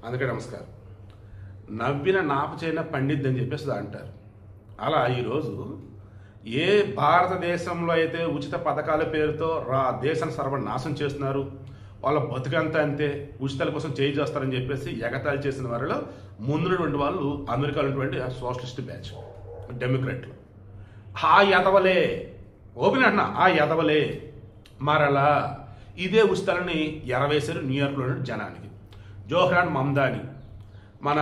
అందుకే నమస్కారం. నవ్విన నాపచైన పండిద్ది అని చెప్పేసి అంటారు. అలా ఈరోజు ఏ భారతదేశంలో అయితే ఉచిత పథకాల పేరుతో దేశాన్ని సర్వనాశనం చేస్తున్నారు, వాళ్ళ బతుకంతా అంతే, ఉచితాల కోసం చేయి చేస్తారని చెప్పేసి ఎగతాళి చేసిన వారిలో ముందున్నటువంటి వాళ్ళు అమెరికాలో ఉన్నటువంటి సోషలిస్ట్ బ్యాచ్ డెమోక్రాట్లు. ఆ ఎదవలే ఓపెన్ అంటున్నా, ఆ ఎదవలే మరలా ఇదే ఉచితాలని ఎరవేశారు న్యూయార్క్లో ఉన్న జనానికి. జోహ్రాన్ మమ్దాని మన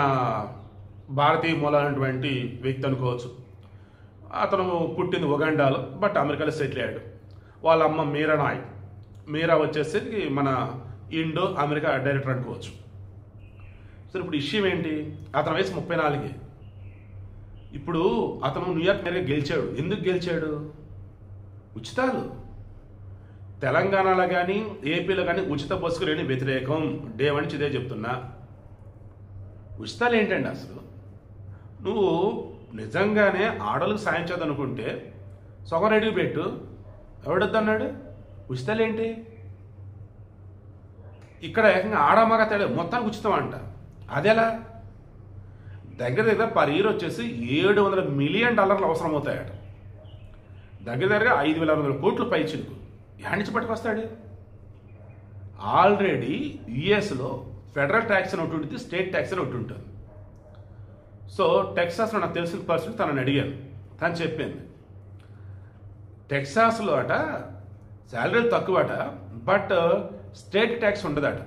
భారతీయ మూలమైనటువంటి వ్యక్తి అనుకోవచ్చు. అతను పుట్టింది ఉగాండాలో, బట్ అమెరికాలో సెటిల్ అయ్యాడు. వాళ్ళ అమ్మ మీరా నాయక్. మీరా వచ్చేసి మన ఇండో అమెరికా డైరెక్టర్ అనుకోవచ్చు. సో ఇప్పుడు విషయం ఏంటి, అతని వయసు 34. ఇప్పుడు అతను న్యూయార్క్ మేయర్గా గెలిచాడు. ఎందుకు గెలిచాడు? ఉచితాలు. తెలంగాణలో కానీ ఏపీలో కానీ ఉచిత బస్సుకు లేని వ్యతిరేకం. డే నుంచి ఇదే చెప్తున్నా. ఉచితాలు ఏంటండి అసలు? నువ్వు నిజంగానే ఆడలకు సాయం చేద్దనుకుంటే సగం రెడీకి పెట్టు. ఎవడొద్దన్నాడు? ఉచితాలు ఏంటి? ఇక్కడ ఏకంగా ఆడమగ తేడా మొత్తానికి ఉచితం అంట. అదెలా? దగ్గర దగ్గర పర్ ఇయర్ వచ్చేసి $700 మిలియన్ అవసరం అవుతాయట. దగ్గర దగ్గరగా 5,600 కోట్లు పైచిలుకు. ఎక్కడి నుంచి పట్టుకొస్తాడు? ఆల్రెడీ యుఎస్లో ఫెడరల్ ట్యాక్స్ అని ఒకటి ఉంటుంది, స్టేట్ ట్యాక్స్ అని ఒకటి ఉంటుంది. సో టెక్సాస్లో నాకు తెలిసిన పర్సన్ తనని అడిగాను. తను చెప్పింది టెక్సాస్లో అట శాలరీలు తక్కువ అట, బట్ స్టేట్ ట్యాక్స్ ఉండదట.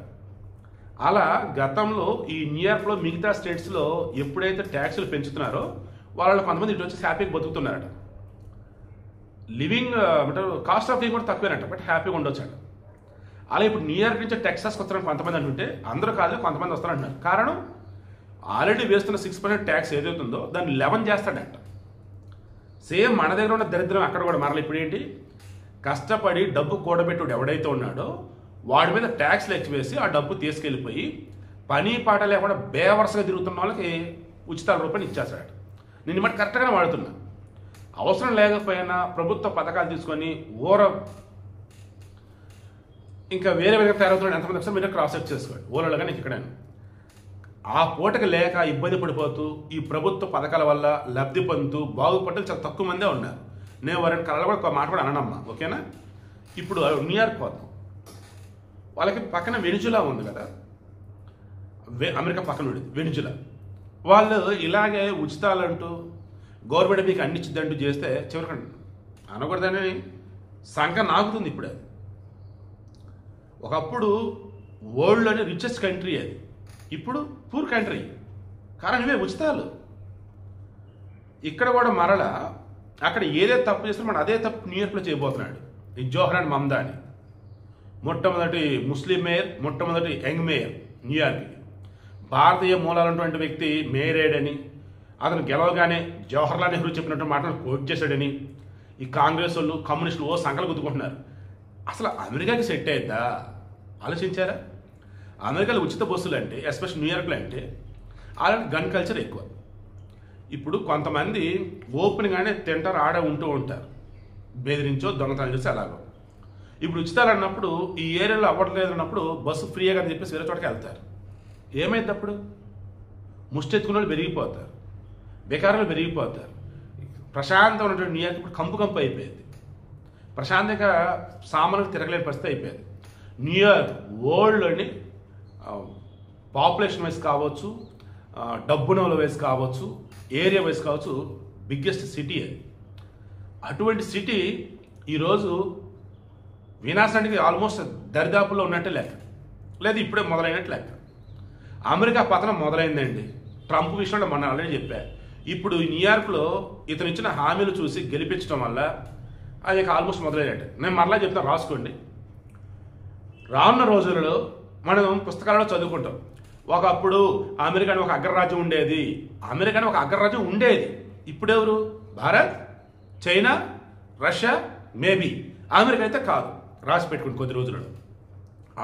అలా గతంలో ఈ న్యూయార్క్లో మిగతా స్టేట్స్లో ఎప్పుడైతే ట్యాక్సులు పెంచుతున్నారో వాళ్ళు కొంతమంది ఇటు వచ్చి హ్యాపీగా బతుకుతున్నారట. లివింగ్ అంటే కాస్ట్ ఆఫ్ లివింగ్ కూడా తక్కువేనట, బట్ హ్యాపీగా ఉండొచ్చట. అలా ఇప్పుడు న్యూయార్క్ నుంచి టెక్సాస్కి వస్తారని కొంతమంది అంటుంటే అందరూ కాదు కొంతమంది వస్తారంటున్నారు. కారణం ఆల్రెడీ వేస్తున్న 6% ట్యాక్స్ ఏదైతుందో దాన్ని 11 చేస్తాడంట. సేమ్ మన దగ్గర ఉన్న దరిద్రం అక్కడ కూడా మరల. ఇప్పుడు ఏంటి, కష్టపడి డబ్బు కూడబెట్టుడు ఎవడైతే ఉన్నాడో వాడి మీద ట్యాక్స్లు ఎక్కివేసి ఆ డబ్బు తీసుకెళ్ళిపోయి పని పాట లేకుండా బేవర్స్గా తిరుగుతున్న వాళ్ళకి ఉచితాల రూపాయలు ఇచ్చేస్తాడు. నేను మట్టి కరెక్ట్గానే వాడుతున్నా. అవసరం లేకపోయినా ప్రభుత్వ పథకాలు తీసుకొని ఇంకా వేరే వేరే తయారవుతున్నాడు. ఎంతమంది ఒకసారి మీరు క్రాస్ చెక్ చేసుకోండి. ఊళ్ళో కానీ ఇక్కడైనా ఆ పూటకి లేక ఇబ్బంది పడిపోతూ ఈ ప్రభుత్వ పథకాల వల్ల లబ్ధి పొందుతూ బాగుపడ్డలు చాలా తక్కువ మందే ఉన్నారు. నేను వారిని కళలు కూడా ఒక మాట కూడా అననమ్మా, ఓకేనా? ఇప్పుడు న్యూయార్క్ పోతాం. వాళ్ళకి పక్కన వెనిజులా ఉంది కదా, అమెరికా పక్కన ఉండేది వెనిజులా. వాళ్ళు ఇలాగే ఉచితాలంటూ గవర్నమెంట్ మీకు అన్ని ఇచ్చిద్దంటూ చేస్తే చివరికి అనకూడదని సంఘం నాకుతుంది. ఇప్పుడు అది ఒకప్పుడు వరల్డ్లోనే రిచెస్ట్ కంట్రీ, అది ఇప్పుడు పూర్ కంట్రీ. కారణం ఇవే ఉచితాలు. ఇక్కడ కూడా మరలా అక్కడ ఏదైతే తప్పు చేస్తారో మనం అదే తప్పు న్యూయార్క్లో చేయబోతున్నాడు ఈ జోహ్రాన్ మమ్దాని. మొట్టమొదటి ముస్లిం మేయర్, మొట్టమొదటి యంగ్ మేయర్ న్యూయార్క్కి. భారతీయ మూలాలన్నటువంటి వ్యక్తి మేయర్ అయ్యాడని, అతను గెలవగానే జవహర్లాల్ నెహ్రూ చెప్పినట్టు మాటలు కోట్ చేశాడని ఈ కాంగ్రెస్ వాళ్ళు కమ్యూనిస్టులు సంకలు గుద్దుకుంటున్నారు. అసలు అమెరికాకి సెట్ అయిద్దా? ఆలోచించారా? అమెరికాలో ఉచిత బస్సులు అంటే, ఎస్పెషల్ న్యూయార్క్లో అంటే అలాంటి గన్ కల్చర్ ఎక్కువ. ఇప్పుడు కొంతమంది ఓపెన్గానే తింటారు, ఆడ ఉంటూ ఉంటారు, బెదిరించో దొంగతనం చేసి అలాగో. ఇప్పుడు ఉచితాలు అన్నప్పుడు ఈ ఏరియాలో అవ్వట్లేదు అన్నప్పుడు బస్సు ఫ్రీగా అని చెప్పేసి వేరే చోటకి వెళ్తారు. ఏమైంది అప్పుడు? ముష్టెత్తుకున్న వాళ్ళు పెరిగిపోతారు, బేకారులు పెరిగిపోతారు. ప్రశాంతంగా ఉన్నటువంటి న్యూయార్క్ ఇప్పుడు కంపు అయిపోయింది. ప్రశాంతంగా సామాన్యులు తిరగలేని పరిస్థితి అయిపోయింది. న్యూయార్క్ వరల్డ్లోని పాపులేషన్ వైజ్ కావచ్చు, డబ్బునోల వైజ్ కావచ్చు, ఏరియా వైజ్ కావచ్చు, బిగ్గెస్ట్ సిటీ అది. అటువంటి సిటీ ఈరోజు వినాశానికి ఆల్మోస్ట్ దరిదాపుల్లో ఉన్నట్టే లెక్క, లేదు ఇప్పుడే మొదలైనట్టు లెక్క. అమెరికా పతనం మొదలైందండి. ట్రంప్ విషయంలో మొన్న ఆల్రెడీ చెప్పా. ఇప్పుడు న్యూయార్క్లో ఇతను ఇచ్చిన హామీలు చూసి గెలిపించడం వల్ల అది ఆల్మోస్ట్ మొదలైనట్టు. నేను మరలా చెప్తాను, రాసుకోండి. రానున్న రోజులలో మనం పుస్తకాలలో చదువుకుంటాం, ఒకప్పుడు అమెరికాని ఒక అగ్రరాజ్యం ఉండేది, అమెరికాని ఒక అగ్రరాజ్యం ఉండేది. ఇప్పుడెవరు? Bharat, China, Russia, maybe America అయితే కాదు. రాసి పెట్టుకుని కొద్ది రోజులలో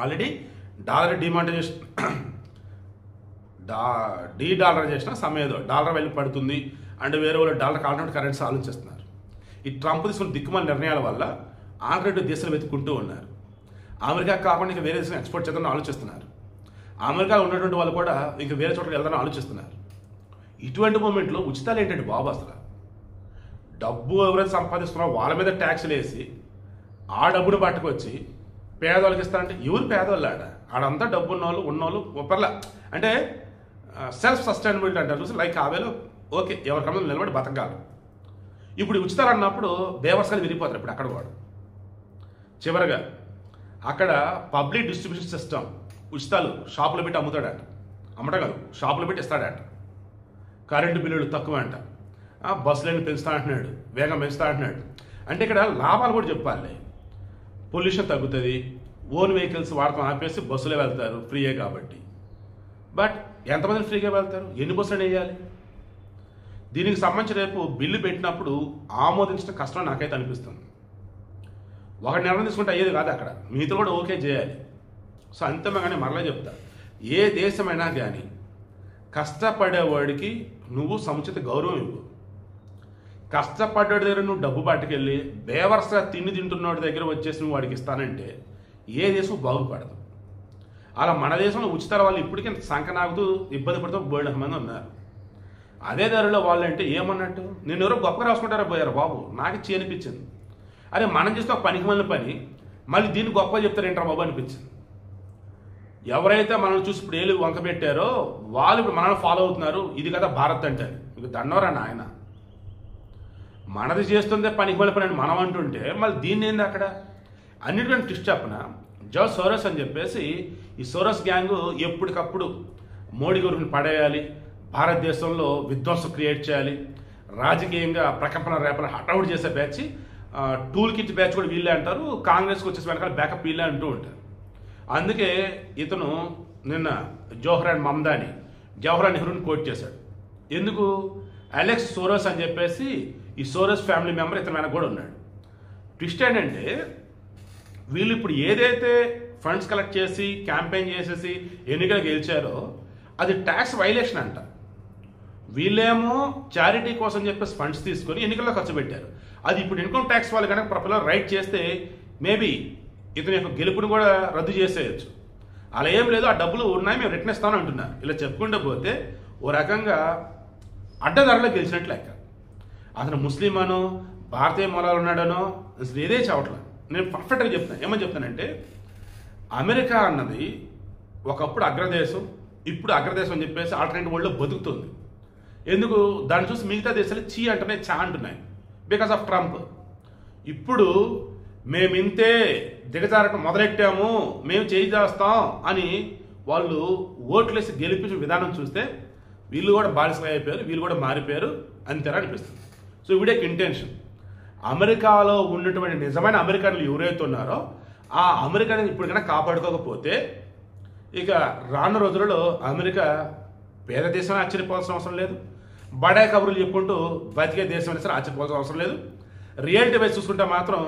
ఆల్రెడీ డాలర్ డిమానిటైజేషన్ డీడాలరైజేషన్ సమయంలో డాలర్ వెళ్ళి పడుతుంది అంటే వేరే వాళ్ళు డాలర్ ఆల్టర్నేటివ్ కరెన్సీ ఆలోచిస్తున్నారు. ఈ ట్రంప్ తీసుకున్న దిక్కుమాల నిర్ణయాల వల్ల ఆల్రెడీ దేశాలు వెతుక్కుంటూ ఉన్నారు. అమెరికా కాకుండా ఇంకా వేరే దేశం ఎక్స్పోర్ట్ చేద్దామని ఆలోచిస్తున్నారు. అమెరికా ఉన్నటువంటి వాళ్ళు కూడా ఇంక వేరే చోట్లకి వెళ్దామని ఆలోచిస్తున్నారు. ఇటువంటి మూమెంట్లో ఉచితాలు ఏంటంటే బాబు, అసలు డబ్బు ఎవరైతే సంపాదిస్తున్నారో వాళ్ళ మీద ట్యాక్స్లు వేసి ఆ డబ్బును పట్టుకొచ్చి పేదవాళ్ళకి ఇస్తారంటే ఎవరు పేదవాళ్ళు ఆడంతా డబ్బు ఉన్నోళ్ళు ఒప్పర్లా అంటే సెల్ఫ్ సస్టైనబిలిటీ అంటారు చూసి, లైక్ ఆవేలో ఓకే ఎవరికన్నా నిలబడి బతకాలి. ఇప్పుడు ఉచితాలు అన్నప్పుడు బేవర్స్గా విరిగిపోతారు. ఇప్పుడు అక్కడ వాడు చివరిగా అక్కడ పబ్లిక్ డిస్ట్రిబ్యూషన్ సిస్టమ్ ఉచితాలు షాపులు పెట్టి అమ్ముతాడంట, అమ్మటం కాదు షాపులు పెట్టి ఇస్తాడంట. కరెంటు బిల్లులు తక్కువ అంట, బస్సులను పెంచుతా అంటున్నాడు, వేగం పెంచుతా అంటున్నాడు. అంటే ఇక్కడ లాభాలు కూడా చెప్పాలి. పొల్యూషన్ తగ్గుతుంది, ఓన్ వెహికల్స్ వాడతాం ఆపేసి బస్సులో వెళ్తారు ఫ్రీయే కాబట్టి. బట్ ఎంతమంది ఫ్రీగా వెళ్తారు, ఎన్ని బస్సులు వేయాలి? దీనికి సంబంధించి రేపు బిల్లు పెట్టినప్పుడు ఆమోదించడం కష్టం నాకైతే అనిపిస్తుంది. ఒక నిర్ణయం తీసుకుంటే అయ్యేది కాదు, అక్కడ మీతో కూడా ఓకే చేయాలి. సో అంతిమంగానే మరలా చెప్తా, ఏ దేశమైనా కానీ కష్టపడేవాడికి నువ్వు సముచిత గౌరవం ఇవ్వు. కష్టపడ్డాడి దగ్గర నువ్వు డబ్బు పట్టుకెళ్ళి బేవర్స్గా తిండి తింటున్నవాడి దగ్గర వచ్చేసి నువ్వు వాడికి ఇస్తానంటే ఏ దేశం బాగుపడదు. అలా మన దేశంలో ఉచితాల వాళ్ళు ఇప్పటికీ సంకనాగుతూ ఇబ్బంది పడుతూ బోల్డ్ మంది ఉన్నారు. అదే దారిలో వాళ్ళు అంటే ఏమన్నట్టు, నేను ఎవరో గొప్పగా రాసుకుంటారా పోయారు బాబు, నాకు ఇచ్చి అనిపించింది. అరే మనం చేస్తే ఒక పనికి మళ్ళీ పని మళ్ళీ దీన్ని గొప్పగా చెప్తారేంటారా బాబు అనిపించింది. ఎవరైతే మనల్ని చూసి ఇప్పుడు ఏళ్ళు వంక పెట్టారో వాళ్ళు ఇప్పుడు మనల్ని ఫాలో అవుతున్నారు. ఇది కదా భారత్ అంటే, మీకు దండవరా నాయన, మనది చేస్తుందే పనికి మళ్ళీ పని అని మనం అంటుంటే మళ్ళీ దీన్ని ఏంది అక్కడ. అన్నిటికంటే ట్విస్ట్ చెప్పన, జార్జ్ సోరోస్ అని చెప్పేసి ఈ సోరోస్ గ్యాంగ్ ఎప్పటికప్పుడు మోడీ గురిని పడేయాలి, భారతదేశంలో విధ్వంసం క్రియేట్ చేయాలి, రాజకీయంగా ప్రకంపన రేపల హటౌట్ చేసే బ్యాచ్, టూల్ కిట్ బ్యాచ్ కూడా వీళ్ళే అంటారు, కాంగ్రెస్కి వచ్చేసి వెనకాల బ్యాకప్ వీళ్ళే అంటూ ఉంటారు. అందుకే ఇతను నిన్న జవహర్లాల్ నెహ్రూని కోట్ చేశాడు. ఎందుకు, అలెక్స్ సోరోస్ అని చెప్పేసి ఈ సోరోస్ ఫ్యామిలీ మెంబర్ ఇతని వెనక కూడా ఉన్నాడు. ట్విస్ట్ ఏంటంటే వీళ్ళు ఇప్పుడు ఏదైతే ఫండ్స్ కలెక్ట్ చేసి క్యాంపెయిన్ చేసేసి ఎన్నికలు గెలిచారో అది ట్యాక్స్ వైలేషన్ అంట. వీళ్ళేమో చారిటీ కోసం చెప్పేసి ఫండ్స్ తీసుకొని ఎన్నికల్లో ఖర్చు పెట్టారు. అది ఇప్పుడు ఇన్కమ్ ట్యాక్స్ వాళ్ళు కనుక ప్రపంచంలో రైట్ చేస్తే మేబీ ఇతని యొక్క గెలుపుని కూడా రద్దు చేసేయచ్చు. అలా ఏం లేదు, ఆ డబ్బులు ఉన్నాయి మేము రిటర్న్ ఇస్తామని అంటున్నారు. ఇలా చెప్పుకుంటూ పోతే ఓ రకంగా అడ్డదారిలో గెలిచినట్లు లెక్క. అతను ముస్లిం అనో భారతీయ మూలాలు ఉన్నాడనో అసలు ఏదే చావట్లేదు. నేను పర్ఫెక్ట్గా చెప్తాను. ఏమని చెప్తానంటే అమెరికా అన్నది ఒకప్పుడు అగ్రదేశం, ఇప్పుడు అగ్రదేశం అని చెప్పేసి ఆల్టర్నేటివ్ వరల్డ్లో బతుకుతుంది. ఎందుకు, దాన్ని చూసి మిగతా దేశాలు చీ అంటున్నాయి, చా అంటున్నాయి, బికాస్ ఆఫ్ ట్రంప్. ఇప్పుడు మేమింతే దిగజారటం మొదలెట్టాము, మేము చేయి చేస్తాం అని వాళ్ళు ఓట్లేసి గెలిపించిన విధానం చూస్తే వీళ్ళు కూడా బానిసగా అయిపోయారు, వీళ్ళు కూడా మారిపోయారు అంతేనా అనిపిస్తుంది. సో వీడే ఇంటెన్షన్. అమెరికాలో ఉన్నటువంటి నిజమైన అమెరికన్లు ఎవరైతే ఉన్నారో ఆ అమెరికాని ఇప్పుడు కన్నా కాపాడుకోకపోతే ఇక రానున్న రోజులలో అమెరికా పేద దేశం ఆశ్చర్యపోవాల్సిన అవసరం లేదు, బడా కబుర్లు చెప్పుకుంటూ బతికే దేశం అయినా సరే ఆశ్చర్యపోవాల్సిన అవసరం లేదు. రియాలిటీ వైజ్ చూసుకుంటే మాత్రం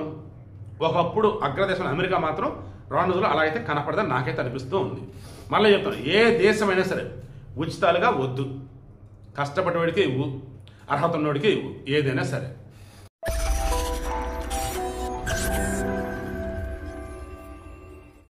ఒకప్పుడు అగ్రదేశం అమెరికా మాత్రం రాను రోజులు అలా అయితే కనపడదని నాకైతే అనిపిస్తూ ఉంది. మళ్ళీ చెప్తాను, ఏ దేశమైనా సరే ఉచితాలుగా వద్దు, కష్టపడేవాడికి ఇవ్వు, అర్హత ఉన్నవాడికి ఇవ్వు, ఏదైనా సరే.